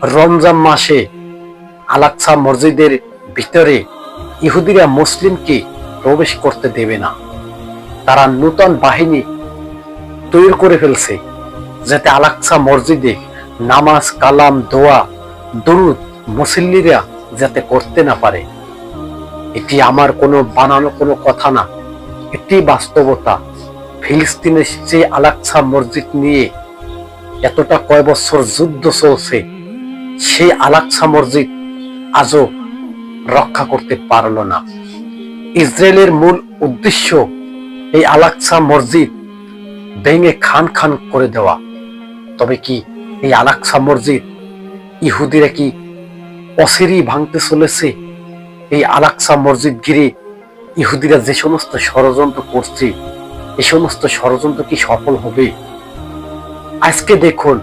রমজান মাসে আল-আকসা মসজিদের ভিতরে ইহুদিরা মুসলিমকে প্রবেশ করতে দেবে না। তারা নূতন বাহিনী তৈরি করে ফেলছে যাতে আল-আকসা মসজিদে নামাজ, কালাম, দোয়া, দরুদ মুসল্লিরা যাতে করতে না পারে। এটি আমার কোনো বানানো কোনো কথা না, এটি বাস্তবতা। ফিলিস্তিনের যে আল-আকসা মসজিদ নিয়ে এতটা কয় বছর যুদ্ধ চলছে, সেই আল-আকসা মসজিদ আজও রক্ষা করতে পারল না। ইসরায়েলের মূল উদ্দেশ্য এই আল-আকসা মসজিদ ভেঙে খান খান করে দেওয়া। তবে কি এই আল-আকসা মসজিদ ইহুদিরা কি অচিরেই ভাঙতে চলেছে? এই আল-আকসা মসজিদ ঘিরে ইহুদিরা যে সমস্ত ষড়যন্ত্র করছে, এই সমস্ত ষড়যন্ত্র কি সফল হবে? আজকে দেখুন,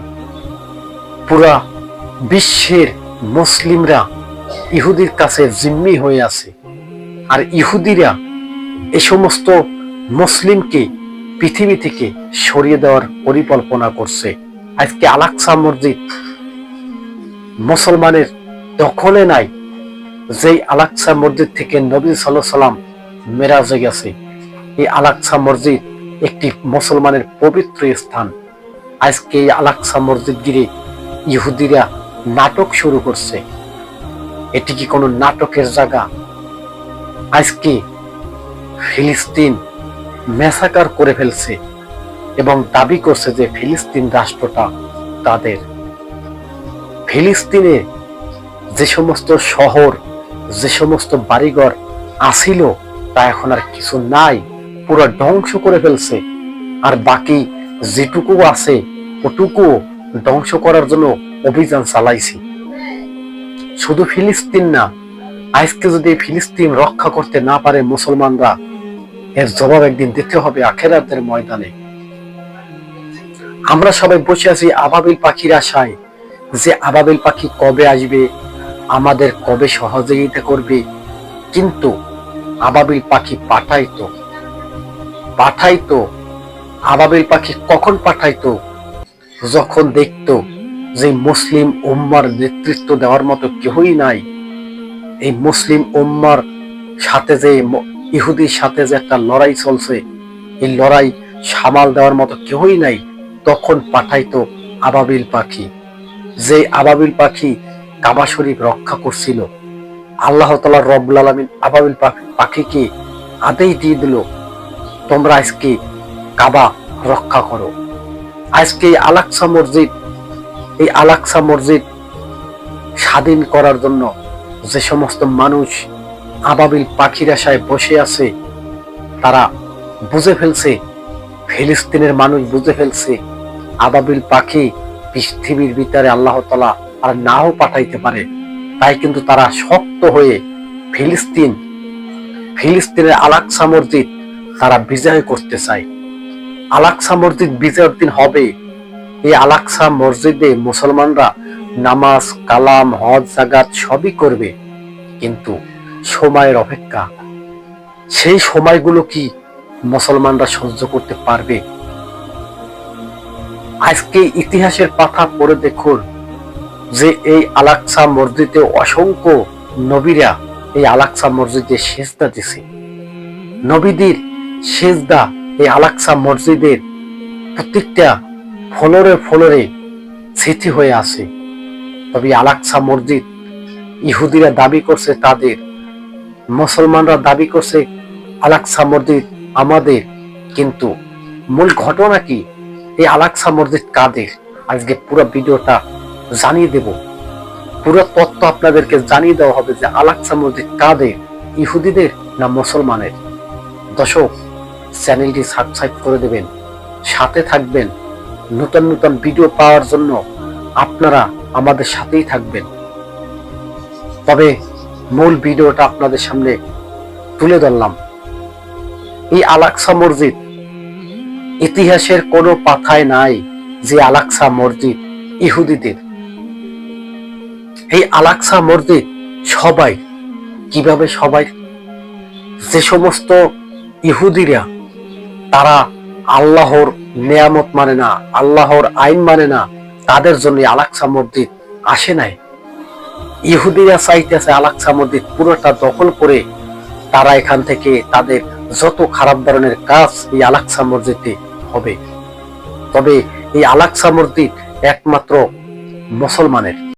পুরা বিশ্বের মুসলিমরা ইহুদির কাছে জিম্মি হয়ে আছে, আর ইহুদিরা এই সমস্ত মুসলিমকে পৃথিবী থেকে সরিয়ে দেওয়ার পরিকল্পনা করছে। আজকে আল-আকসা মসজিদ মুসলমানের দখলে নাই। যেই আল-আকসা মসজিদ থেকে নবী সাল্লাল্লাহু আলাইহি সাল্লাম মেরাজে গেছে, এই আল-আকসা মসজিদ একটি মুসলমানের পবিত্র স্থান। আজকে এই আল-আকসা মসজিদ ঘিরে ইহুদিরা নাটক শুরু করছে। এটি কি কোনো নাটকের জায়গা? আজকে ফিলিস্তিন ম্যাসাকার করে ফেলছে এবং দাবি করছে যে ফিলিস্তিন রাষ্ট্রটা তাদের। ফিলিস্তিনে যে সমস্ত শহর, যে সমস্ত বাড়িঘর আসিল, তা এখন আর কিছু নাই, পুরো ধ্বংস করে ফেলছে। আর বাকি যেটুকু আছে ওটুকু ধ্বংস করার জন্য অভিযান চালাইছে। শুধু ফিলিস্তিন না, আজকে যদি ফিলিস্তিন রক্ষা করতে না পারে মুসলমানরা, এর জবাব একদিন দিতে হবে আখিরাতের ময়দানে। আমরা সবাই বসে আছি আবাবিল পাখির আশায়, যে আবাবিল পাখি কবে আসবে, আমাদের কবে সহযোগিতা করবে। কিন্তু আবাবিল পাখি পাঠাইতো। আবাবিল পাখি কখন পাঠাইতো? যখন দেখতো যে মুসলিম উম্মার নেতৃত্ব দেওয়ার মতো কেউই নাই, এই মুসলিম উম্মার সাথে যে ইহুদির সাথে যে একটা লড়াই চলছে, এই লড়াই সামাল দেওয়ার মতো কেউই নাই, তখন পাঠাইতো আবাবিল পাখি। যে আবাবিল পাখি কাবা শরীফ রক্ষা করছিল, আল্লাহ তাআলা রব্বুল আলামিন আবাবিল পাখিকে আদেশ দিয়ে দিল, তোমরা আজকে কাবা রক্ষা করো। আজকে এই আল-আকসা মসজিদ স্বাধীন করার জন্য যে সমস্ত মানুষ আবাবিল পাখির আশায় বসে আছে, তারা বুঝে ফেলছে, ফিলিস্তিনের মানুষ বুঝে ফেলছে, আবাবিল পাখি পৃথিবীর ভিতরে আল্লাহ তাআলা আর নাও পাঠাইতে পারে। তাই কিন্তু তারা শক্ত হয়ে ফিলিস্তিনের আল-আকসা মসজিদ তারা বিজয় করতে চায়। আল-আকসা মসজিদ বিজয়ের দিন হবে। এই আল-আকসা মসজিদে মুসলমানরা নামাজ, কালাম, হজ, যাকাত সবই করবে, কিন্তু সময়ের অপেক্ষা। সেই সময়গুলো কি মুসলমানরা সহ্য করতে পারবে? আজকে ইতিহাসের পাতা পড়ে দেখুন যে এই আল-আকসা মসজিদে অসংখ্য নবীরা এই আল-আকসা মসজিদে সেজদা দিছে। নবীদের সেজদা এই আল-আকসা মসজিদের প্রত্যেকটা ফ্লোরে স্মৃতি হয়ে আছে। তবে আল-আকসা মসজিদ ইহুদিরা দাবি করছে তাদের, মুসলমানরা দাবি করছে আল-আকসা মসজিদ আমাদের। কিন্তু মূল ঘটনা কি? এই আল-আকসা মসজিদ কাদের? আজকে পুরো ভিডিওটা জানিয়ে দেব, পুরো তথ্য আপনাদেরকে জানিয়ে দেওয়া হবে যে আল-আকসা মসজিদ কাদের, ইহুদিদের না মুসলমানের। দর্শক, চ্যানেলটি সাবস্ক্রাইব করে দেবেন, সাথে থাকবেন। নতুন নতুন ভিডিও পাওয়ার জন্য আপনারা আমাদের সাথেই থাকবেন। তবে মূল ভিডিওটা আপনাদের সামনে তুলে ধরলাম। এই আল-আকসা মসজিদ ইতিহাসের কোনো পাতায় নাই যে আল-আকসা মসজিদ ইহুদিদের। এই আল-আকসা মসজিদ সবাই যে সমস্ত ইহুদিরা তারা আল্লাহর নিয়ামত মানে না, আল্লাহর আইন মানে না, তাদের জন্য আল-আকসা মসজিদ আসে নাই। ইহুদিরা চাইতেছে আল-আকসা মসজিদ পুরোটা দখল করে তারা এখান থেকে তাদের যত খারাপ ধরনের কাজ এই আল-আকসা মসজিদে হবে। তবে এই আল-আকসা মসজিদ একমাত্র মুসলমানের।